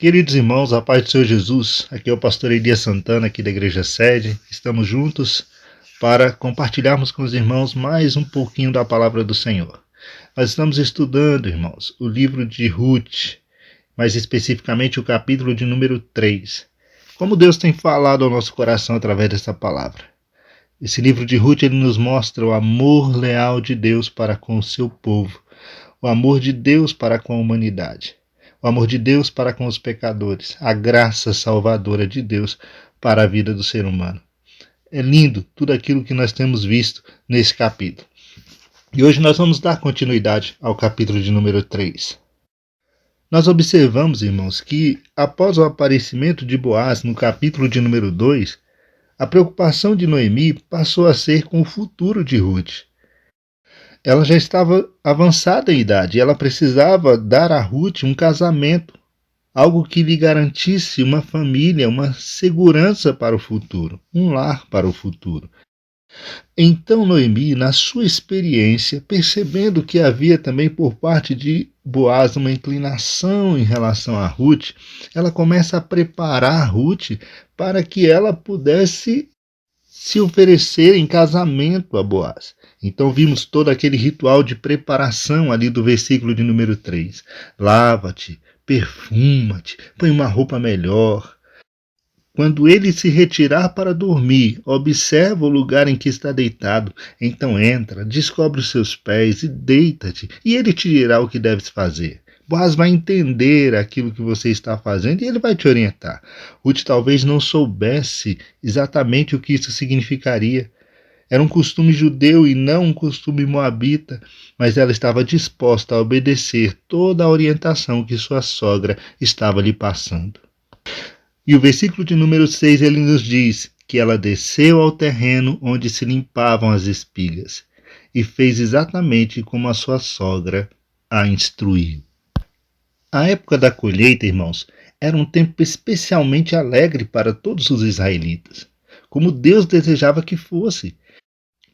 Queridos irmãos, a paz do Senhor Jesus, aqui é o pastor Elias Santana, aqui da Igreja Sede. Estamos juntos para compartilharmos com os irmãos mais um pouquinho da palavra do Senhor. Nós estamos estudando, irmãos, o livro de Ruth, mais especificamente o capítulo de número 3. Como Deus tem falado ao nosso coração através dessa palavra. Esse livro de Ruth, ele nos mostra o amor leal de Deus para com o seu povo, o amor de Deus para com a humanidade. O amor de Deus para com os pecadores, a graça salvadora de Deus para a vida do ser humano. É lindo tudo aquilo que nós temos visto nesse capítulo. E hoje nós vamos dar continuidade ao capítulo de número 3. Nós observamos, irmãos, que após o aparecimento de Boaz no capítulo de número 2, a preocupação de Noemi passou a ser com o futuro de Ruth. Ela já estava avançada em idade e ela precisava dar a Ruth um casamento, algo que lhe garantisse uma família, uma segurança para o futuro, um lar para o futuro. Então Noemi, na sua experiência, percebendo que havia também por parte de Boaz uma inclinação em relação a Ruth, ela começa a preparar Ruth para que ela pudesse se oferecer em casamento a Boaz. Então vimos todo aquele ritual de preparação ali do versículo de número 3. Lava-te, perfuma-te, põe uma roupa melhor. Quando ele se retirar para dormir, observa o lugar em que está deitado. Então entra, descobre os seus pés e deita-te, e ele te dirá o que deves fazer. Boaz vai entender aquilo que você está fazendo e ele vai te orientar. Ruth talvez não soubesse exatamente o que isso significaria. Era um costume judeu e não um costume moabita, mas ela estava disposta a obedecer toda a orientação que sua sogra estava lhe passando. E o versículo de número 6 ele nos diz que ela desceu ao terreno onde se limpavam as espigas e fez exatamente como a sua sogra a instruiu. A época da colheita, irmãos, era um tempo especialmente alegre para todos os israelitas, como Deus desejava que fosse.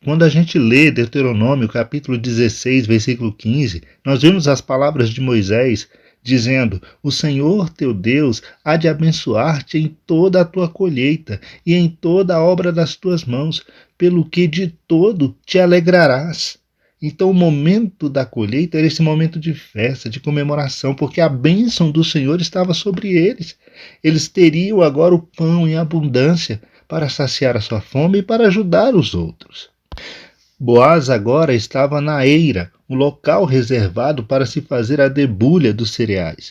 Quando a gente lê Deuteronômio, capítulo 16, versículo 15, nós vemos as palavras de Moisés dizendo: o Senhor teu Deus há de abençoar-te em toda a tua colheita e em toda a obra das tuas mãos, pelo que de todo te alegrarás. Então o momento da colheita era esse momento de festa, de comemoração, porque a bênção do Senhor estava sobre eles. Eles teriam agora o pão em abundância para saciar a sua fome e para ajudar os outros. Boaz agora estava na eira, um local reservado para se fazer a debulha dos cereais.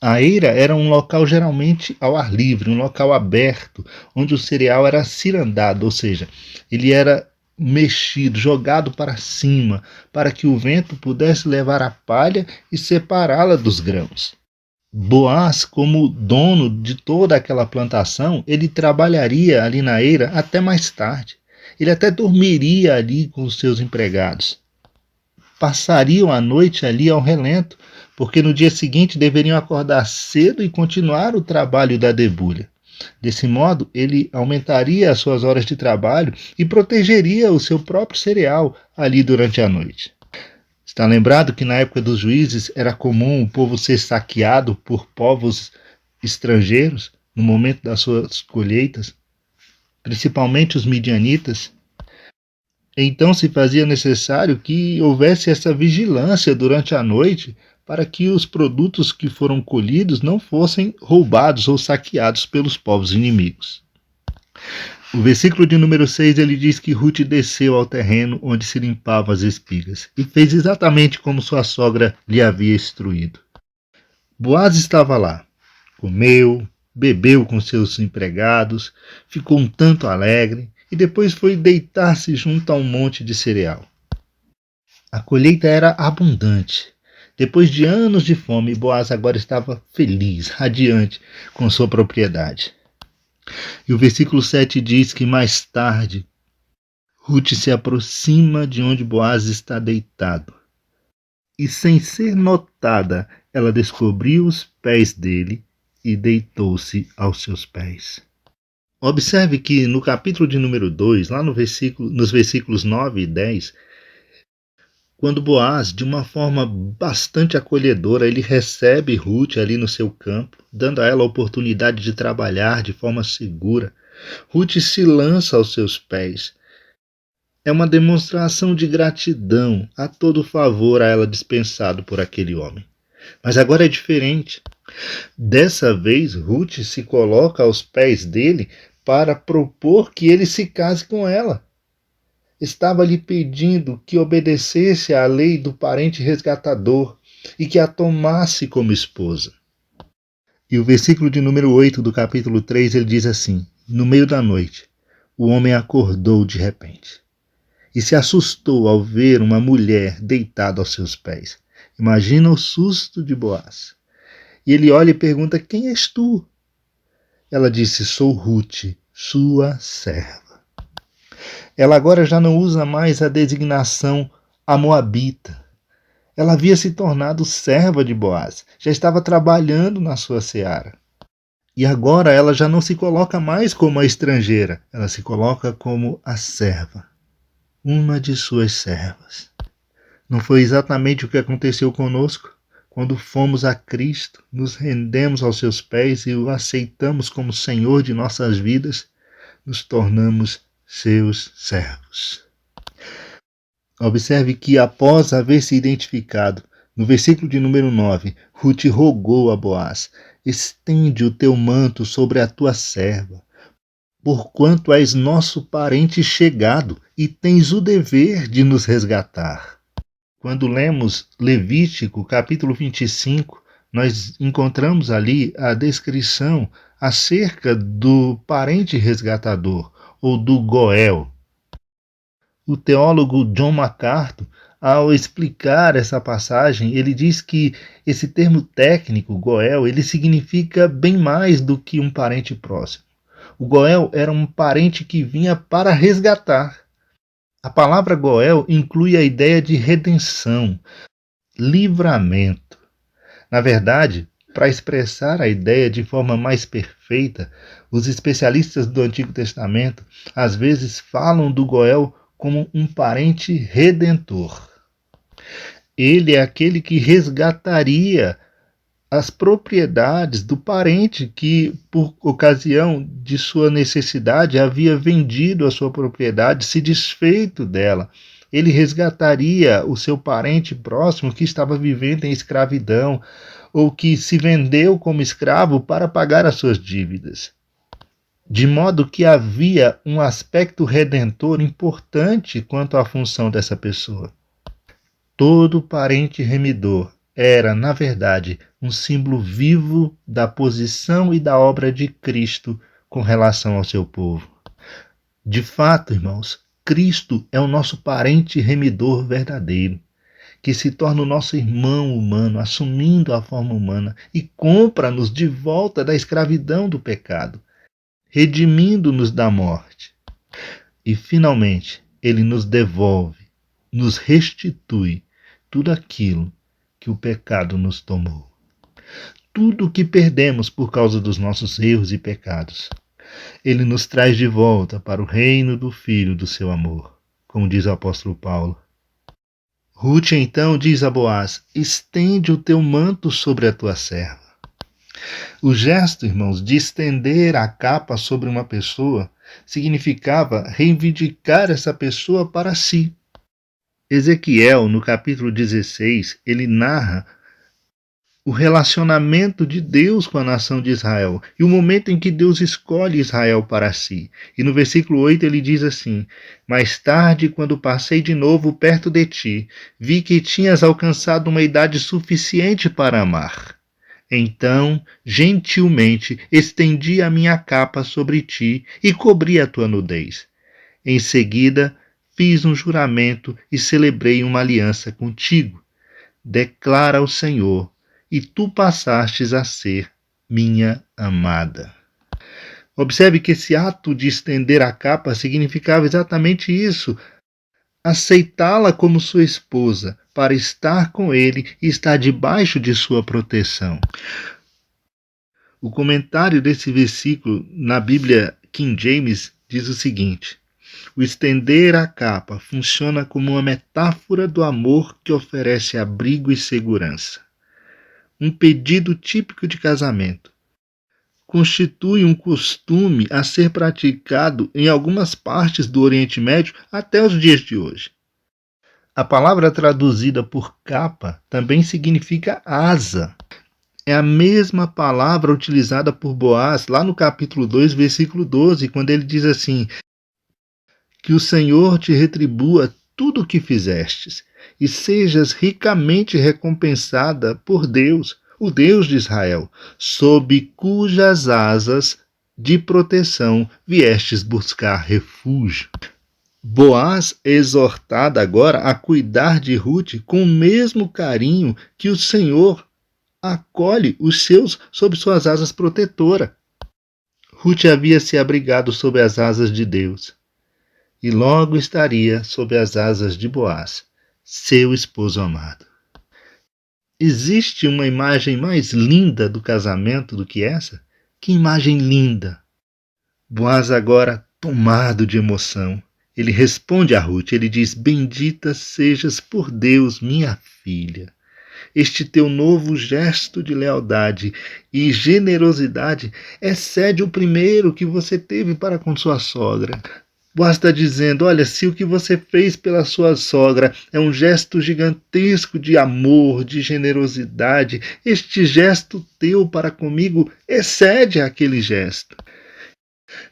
A eira era um local geralmente ao ar livre, um local aberto, onde o cereal era cirandado, ou seja, ele era mexido, jogado para cima, para que o vento pudesse levar a palha e separá-la dos grãos. Boaz, como dono de toda aquela plantação, ele trabalharia ali na eira até mais tarde. Ele até dormiria ali com os seus empregados. Passariam a noite ali ao relento, porque no dia seguinte deveriam acordar cedo e continuar o trabalho da debulha. Desse modo, ele aumentaria as suas horas de trabalho e protegeria o seu próprio cereal ali durante a noite. Está lembrado que na época dos juízes era comum o povo ser saqueado por povos estrangeiros no momento das suas colheitas, principalmente os midianitas? Então se fazia necessário que houvesse essa vigilância durante a noite para que os produtos que foram colhidos não fossem roubados ou saqueados pelos povos inimigos. O versículo de número 6 ele diz que Ruth desceu ao terreno onde se limpavam as espigas e fez exatamente como sua sogra lhe havia instruído. Boaz estava lá, comeu, bebeu com seus empregados, ficou um tanto alegre e depois foi deitar-se junto a um monte de cereal. A colheita era abundante. Depois de anos de fome, Boaz agora estava feliz, radiante com sua propriedade. E o versículo 7 diz que mais tarde, Ruth se aproxima de onde Boaz está deitado. E sem ser notada, ela descobriu os pés dele e deitou-se aos seus pés. Observe que no capítulo de número 2, lá nos versículos 9 e 10, Quando Boaz, de uma forma bastante acolhedora, ele recebe Ruth ali no seu campo, dando a ela a oportunidade de trabalhar de forma segura, Ruth se lança aos seus pés. É uma demonstração de gratidão a todo o favor a ela dispensado por aquele homem. Mas agora é diferente. Dessa vez, Ruth se coloca aos pés dele para propor que ele se case com ela. Estava lhe pedindo que obedecesse à lei do parente resgatador e que a tomasse como esposa. E o versículo de número 8 do capítulo 3, ele diz assim: no meio da noite, o homem acordou de repente e se assustou ao ver uma mulher deitada aos seus pés. Imagina o susto de Boaz. E ele olha e pergunta: quem és tu? Ela disse: sou Ruth, sua serva. Ela agora já não usa mais a designação a moabita. Ela havia se tornado serva de Boaz, já estava trabalhando na sua seara. E agora ela já não se coloca mais como a estrangeira, ela se coloca como a serva, uma de suas servas. Não foi exatamente o que aconteceu conosco? Quando fomos a Cristo, nos rendemos aos seus pés e o aceitamos como Senhor de nossas vidas, nos tornamos seus servos. Observe que após haver se identificado, no versículo de número 9, Ruth rogou a Boaz: estende o teu manto sobre a tua serva, porquanto és nosso parente chegado e tens o dever de nos resgatar. Quando lemos Levítico, capítulo 25, nós encontramos ali a descrição acerca do parente resgatador, ou do Goel. O teólogo John MacArthur, ao explicar essa passagem, ele diz que esse termo técnico, Goel, ele significa bem mais do que um parente próximo. O Goel era um parente que vinha para resgatar. A palavra Goel inclui a ideia de redenção, livramento. Na verdade, para expressar a ideia de forma mais perfeita, os especialistas do Antigo Testamento às vezes falam do Goel como um parente redentor. Ele é aquele que resgataria as propriedades do parente que, por ocasião de sua necessidade, havia vendido a sua propriedade, se desfeito dela. Ele resgataria o seu parente próximo que estava vivendo em escravidão ou que se vendeu como escravo para pagar as suas dívidas. De modo que havia um aspecto redentor importante quanto à função dessa pessoa. Todo parente remidor era, na verdade, um símbolo vivo da posição e da obra de Cristo com relação ao seu povo. De fato, irmãos, Cristo é o nosso parente remidor verdadeiro, que se torna o nosso irmão humano, assumindo a forma humana e compra-nos de volta da escravidão do pecado, redimindo-nos da morte. E, finalmente, ele nos devolve, nos restitui tudo aquilo que o pecado nos tomou. Tudo o que perdemos por causa dos nossos erros e pecados, ele nos traz de volta para o reino do Filho do seu amor, como diz o apóstolo Paulo. Ruth então diz a Boaz: estende o teu manto sobre a tua serva. O gesto, irmãos, de estender a capa sobre uma pessoa significava reivindicar essa pessoa para si. Ezequiel, no capítulo 16, ele narra o relacionamento de Deus com a nação de Israel e o momento em que Deus escolhe Israel para si. E no versículo 8 ele diz assim: mais tarde, quando passei de novo perto de ti, vi que tinhas alcançado uma idade suficiente para amar. Então, gentilmente, estendi a minha capa sobre ti e cobri a tua nudez. Em seguida, fiz um juramento e celebrei uma aliança contigo. Declara o Senhor, e tu passastes a ser minha amada. Observe que esse ato de estender a capa significava exatamente isso: aceitá-la como sua esposa, para estar com ele e estar debaixo de sua proteção. O comentário desse versículo na Bíblia King James diz o seguinte: O estender a capa funciona como uma metáfora do amor que oferece abrigo e segurança. Um pedido típico de casamento. Constitui um costume a ser praticado em algumas partes do Oriente Médio até os dias de hoje. A palavra traduzida por capa também significa asa. É a mesma palavra utilizada por Boaz lá no capítulo 2, versículo 12, quando ele diz assim: que o Senhor te retribua tudo o que fizestes, e sejas ricamente recompensada por Deus, o Deus de Israel, sob cujas asas de proteção viestes buscar refúgio. Boaz é exortada agora a cuidar de Ruth com o mesmo carinho que o Senhor acolhe os seus sob suas asas protetoras. Ruth havia se abrigado sob as asas de Deus e logo estaria sob as asas de Boaz, seu esposo amado. Existe uma imagem mais linda do casamento do que essa? Que imagem linda! Boaz agora, tomado de emoção, ele responde a Ruth, ele diz: bendita sejas por Deus, minha filha. Este teu novo gesto de lealdade e generosidade excede o primeiro que você teve para com sua sogra. Boaz está dizendo: olha, se o que você fez pela sua sogra é um gesto gigantesco de amor, de generosidade, este gesto teu para comigo excede aquele gesto.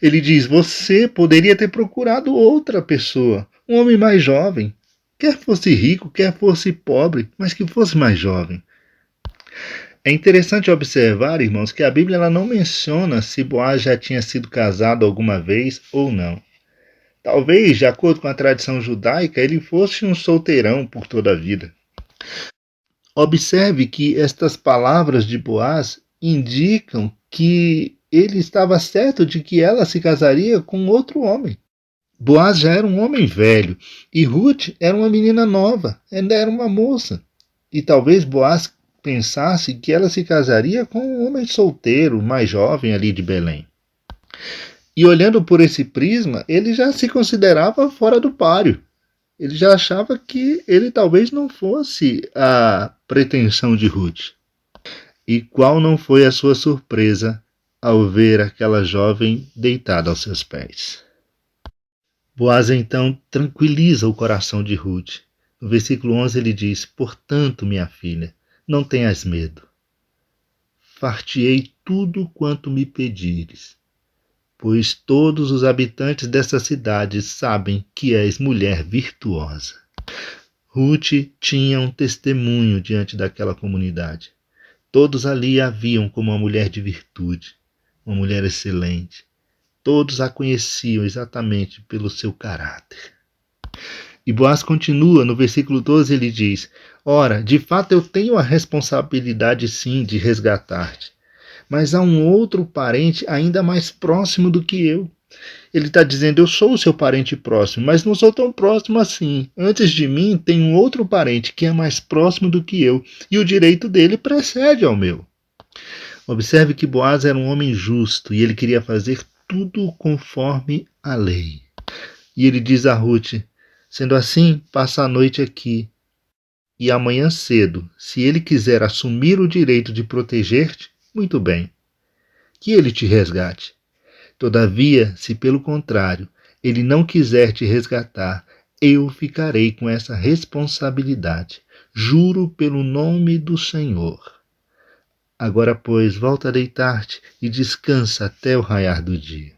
Ele diz: você poderia ter procurado outra pessoa, um homem mais jovem, quer fosse rico, quer fosse pobre, mas que fosse mais jovem. É interessante observar, irmãos, que a Bíblia ela não menciona se Boaz já tinha sido casado alguma vez ou não. Talvez, de acordo com a tradição judaica, ele fosse um solteirão por toda a vida. Observe que estas palavras de Boaz indicam que ele estava certo de que ela se casaria com outro homem. Boaz já era um homem velho e Ruth era uma menina nova, ainda era uma moça. E talvez Boaz pensasse que ela se casaria com um homem solteiro, mais jovem ali de Belém. E olhando por esse prisma, ele já se considerava fora do páreo. Ele já achava que ele talvez não fosse a pretensão de Ruth. E qual não foi a sua surpresa ao ver aquela jovem deitada aos seus pés? Boaz então tranquiliza o coração de Ruth. No versículo 11 ele diz: portanto, minha filha, não tenhas medo. Far-te-ei tudo quanto me pedires, pois todos os habitantes dessa cidade sabem que és mulher virtuosa. Ruth tinha um testemunho diante daquela comunidade. Todos ali a viam como uma mulher de virtude, uma mulher excelente. Todos a conheciam exatamente pelo seu caráter. E Boaz continua, no versículo 12 ele diz: ora, de fato eu tenho a responsabilidade sim de resgatar-te, mas há um outro parente ainda mais próximo do que eu. Ele está dizendo: eu sou o seu parente próximo, mas não sou tão próximo assim. Antes de mim tem um outro parente que é mais próximo do que eu, e o direito dele precede ao meu. Observe que Boaz era um homem justo e ele queria fazer tudo conforme a lei. E ele diz a Ruth: sendo assim, passa a noite aqui, e amanhã cedo, se ele quiser assumir o direito de proteger-te, muito bem, que ele te resgate. Todavia, se pelo contrário, ele não quiser te resgatar, eu ficarei com essa responsabilidade. Juro pelo nome do Senhor. Agora, pois, volta a deitar-te e descansa até o raiar do dia.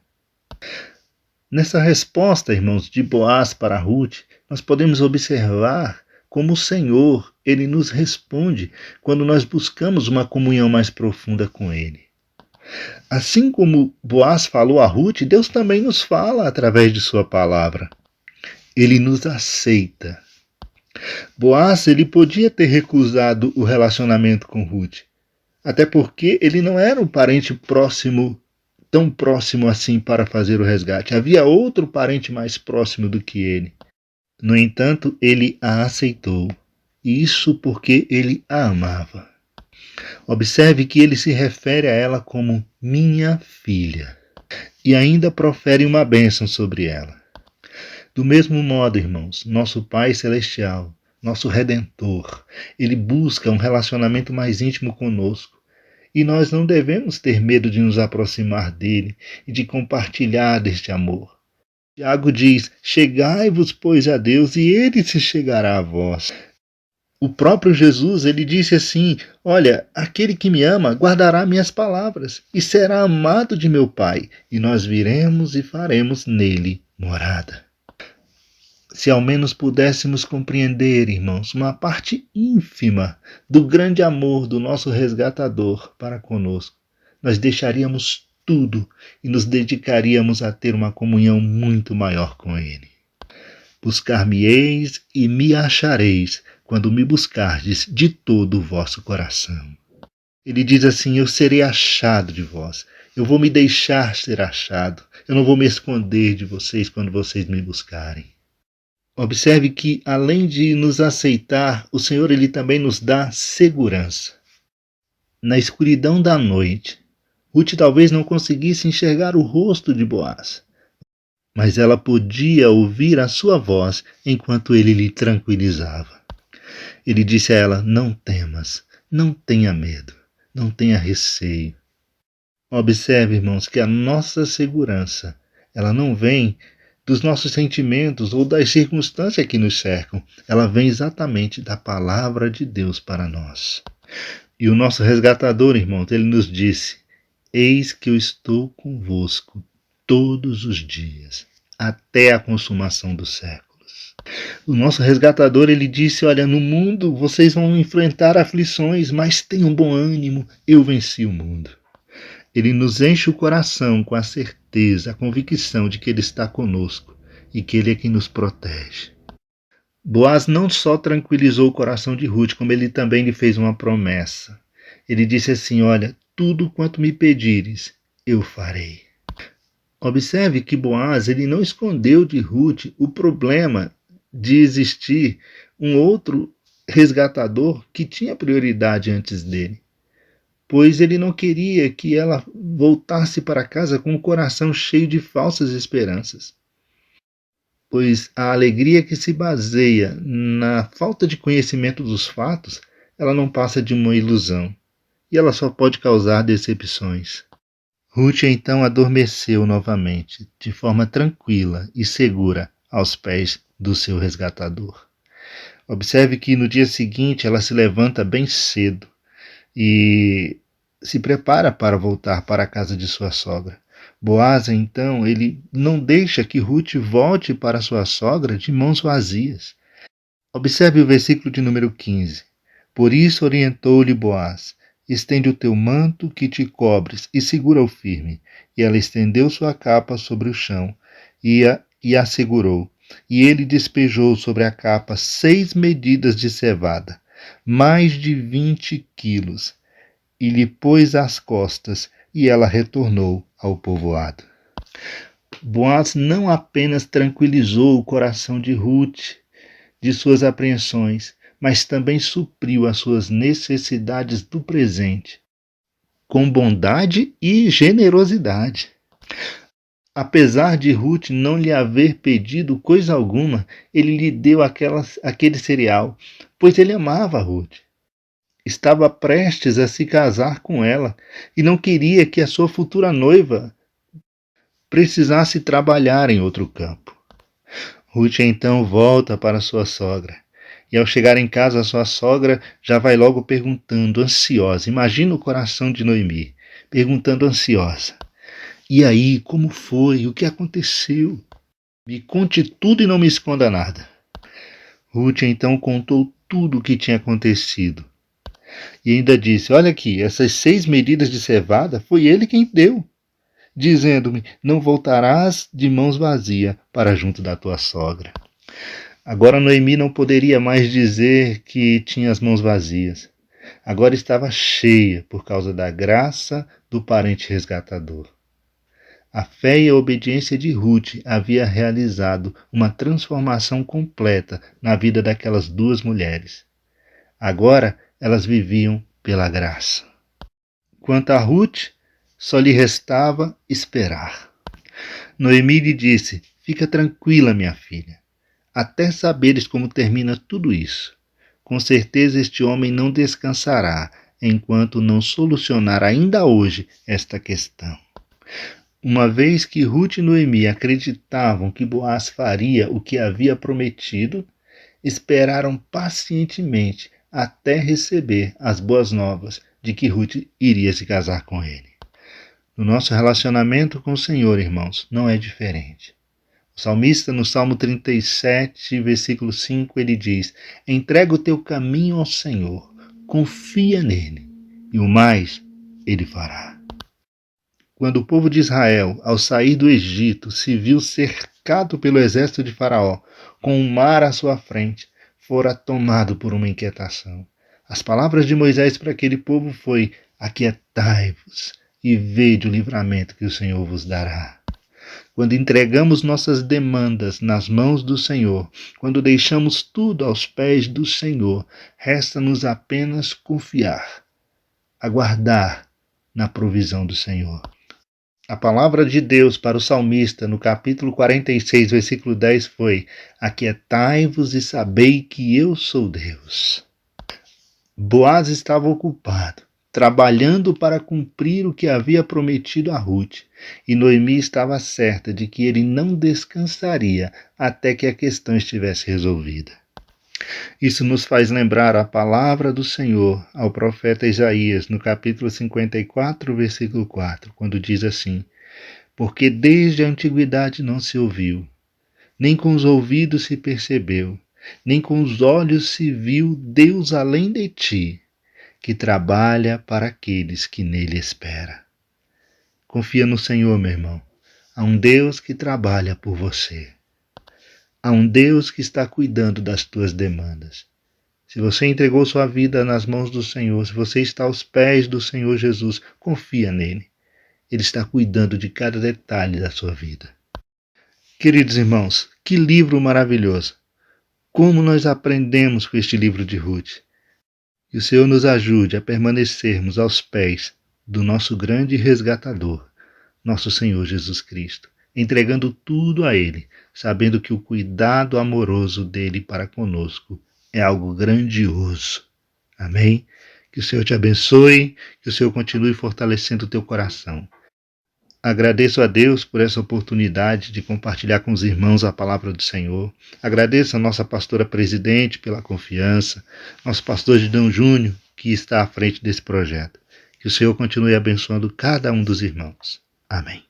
Nessa resposta, irmãos, de Boaz para Ruth, nós podemos observar como o Senhor, ele nos responde quando nós buscamos uma comunhão mais profunda com ele. Assim como Boaz falou a Ruth, Deus também nos fala através de sua palavra. Ele nos aceita. Boaz, ele podia ter recusado o relacionamento com Ruth, até porque ele não era um parente próximo, tão próximo assim para fazer o resgate. Havia outro parente mais próximo do que ele. No entanto, ele a aceitou. Isso porque ele a amava. Observe que ele se refere a ela como minha filha. E ainda profere uma bênção sobre ela. Do mesmo modo, irmãos, nosso Pai Celestial, nosso Redentor, Ele busca um relacionamento mais íntimo conosco. E nós não devemos ter medo de nos aproximar dele e de compartilhar deste amor. Tiago diz: chegai-vos, pois, a Deus, e ele se chegará a vós. O próprio Jesus, ele disse assim: olha, aquele que me ama guardará minhas palavras e será amado de meu Pai, e nós viremos e faremos nele morada. Se ao menos pudéssemos compreender, irmãos, uma parte ínfima do grande amor do nosso resgatador para conosco, nós deixaríamos tudo e nos dedicaríamos a ter uma comunhão muito maior com ele. Buscar-me-eis e me achareis, quando me buscardes de todo o vosso coração. Ele diz assim: eu serei achado de vós, eu vou me deixar ser achado, eu não vou me esconder de vocês quando vocês me buscarem. Observe que, além de nos aceitar, o Senhor ele também nos dá segurança. Na escuridão da noite, Ruth talvez não conseguisse enxergar o rosto de Boaz, mas ela podia ouvir a sua voz enquanto ele lhe tranquilizava. Ele disse a ela: não temas, não tenha medo, não tenha receio. Observe, irmãos, que a nossa segurança, ela não vem dos nossos sentimentos ou das circunstâncias que nos cercam. Ela vem exatamente da palavra de Deus para nós. E o nosso resgatador, irmãos, ele nos disse: eis que eu estou convosco todos os dias, até a consumação dos séculos. O nosso resgatador, ele disse: olha, no mundo vocês vão enfrentar aflições, mas tenham bom ânimo, eu venci o mundo. Ele nos enche o coração com a certeza, a convicção de que ele está conosco e que ele é quem nos protege. Boaz não só tranquilizou o coração de Ruth, como ele também lhe fez uma promessa. Ele disse assim: olha, tudo quanto me pedires, eu farei. Observe que Boaz ele não escondeu de Ruth o problema de existir um outro resgatador que tinha prioridade antes dele, pois ele não queria que ela voltasse para casa com o coração cheio de falsas esperanças. Pois a alegria que se baseia na falta de conhecimento dos fatos, ela não passa de uma ilusão, e ela só pode causar decepções. Ruth então adormeceu novamente, de forma tranquila e segura, aos pés do seu resgatador. Observe que no dia seguinte ela se levanta bem cedo e se prepara para voltar para a casa de sua sogra. Boaz, então, ele não deixa que Ruth volte para sua sogra de mãos vazias. Observe o versículo de número 15. Por isso orientou-lhe Boaz: estende o teu manto que te cobres e segura-o firme. E ela estendeu sua capa sobre o chão e a segurou. E ele despejou sobre a capa 6 medidas de cevada, mais de 20 quilos, e lhe pôs às costas, e ela retornou ao povoado. Boaz não apenas tranquilizou o coração de Ruth de suas apreensões, mas também supriu as suas necessidades do presente, com bondade e generosidade. Apesar de Ruth não lhe haver pedido coisa alguma, ele lhe deu aquele cereal, pois ele amava Ruth. Estava prestes a se casar com ela e não queria que a sua futura noiva precisasse trabalhar em outro campo. Ruth então volta para sua sogra. E ao chegar em casa, a sua sogra já vai logo perguntando, ansiosa. Imagina o coração de Noemi, perguntando ansiosa: e aí, como foi? O que aconteceu? Me conte tudo e não me esconda nada. Ruth então contou tudo o que tinha acontecido. E ainda disse: olha aqui, essas 6 medidas de cevada foi ele quem deu, dizendo-me: não voltarás de mãos vazias para junto da tua sogra. Agora Noemi não poderia mais dizer que tinha as mãos vazias. Agora estava cheia por causa da graça do parente resgatador. A fé e a obediência de Ruth havia realizado uma transformação completa na vida daquelas 2 mulheres. Agora elas viviam pela graça. Quanto a Ruth, só lhe restava esperar. Noemi lhe disse: Fica tranquila, minha filha, até saberes como termina tudo isso. Com certeza este homem não descansará enquanto não solucionar ainda hoje esta questão. Uma vez que Ruth e Noemi acreditavam que Boaz faria o que havia prometido, esperaram pacientemente até receber as boas novas de que Ruth iria se casar com ele. No nosso relacionamento com o Senhor, irmãos, não é diferente. O salmista, no Salmo 37, versículo 5, ele diz: entrega o teu caminho ao Senhor, confia nele, e o mais ele fará. Quando o povo de Israel, ao sair do Egito, se viu cercado pelo exército de Faraó, com o mar à sua frente, fora tomado por uma inquietação. As palavras de Moisés para aquele povo foi: aquietai-vos e vede o livramento que o Senhor vos dará. Quando entregamos nossas demandas nas mãos do Senhor, quando deixamos tudo aos pés do Senhor, resta-nos apenas confiar, aguardar na provisão do Senhor. A palavra de Deus para o salmista no capítulo 46, versículo 10 foi: aquietai-vos e sabei que eu sou Deus. Boaz estava ocupado, trabalhando para cumprir o que havia prometido a Ruth, e Noemi estava certa de que ele não descansaria até que a questão estivesse resolvida. Isso nos faz lembrar a palavra do Senhor ao profeta Isaías, no capítulo 54, versículo 4, quando diz assim: porque desde a antiguidade não se ouviu, nem com os ouvidos se percebeu, nem com os olhos se viu Deus além de ti, que trabalha para aqueles que nele esperam. Confia no Senhor, meu irmão. Há um Deus que trabalha por você. Há um Deus que está cuidando das tuas demandas. Se você entregou sua vida nas mãos do Senhor, se você está aos pés do Senhor Jesus, confia nele. Ele está cuidando de cada detalhe da sua vida. Queridos irmãos, que livro maravilhoso! Como nós aprendemos com este livro de Ruth. Que o Senhor nos ajude a permanecermos aos pés do nosso grande resgatador, nosso Senhor Jesus Cristo, entregando tudo a Ele, sabendo que o cuidado amoroso dele para conosco é algo grandioso. Amém? Que o Senhor te abençoe, que o Senhor continue fortalecendo o teu coração. Agradeço a Deus por essa oportunidade de compartilhar com os irmãos a palavra do Senhor. Agradeço a nossa pastora presidente pela confiança, nosso pastor Gidão Júnior, que está à frente desse projeto. Que o Senhor continue abençoando cada um dos irmãos. Amém.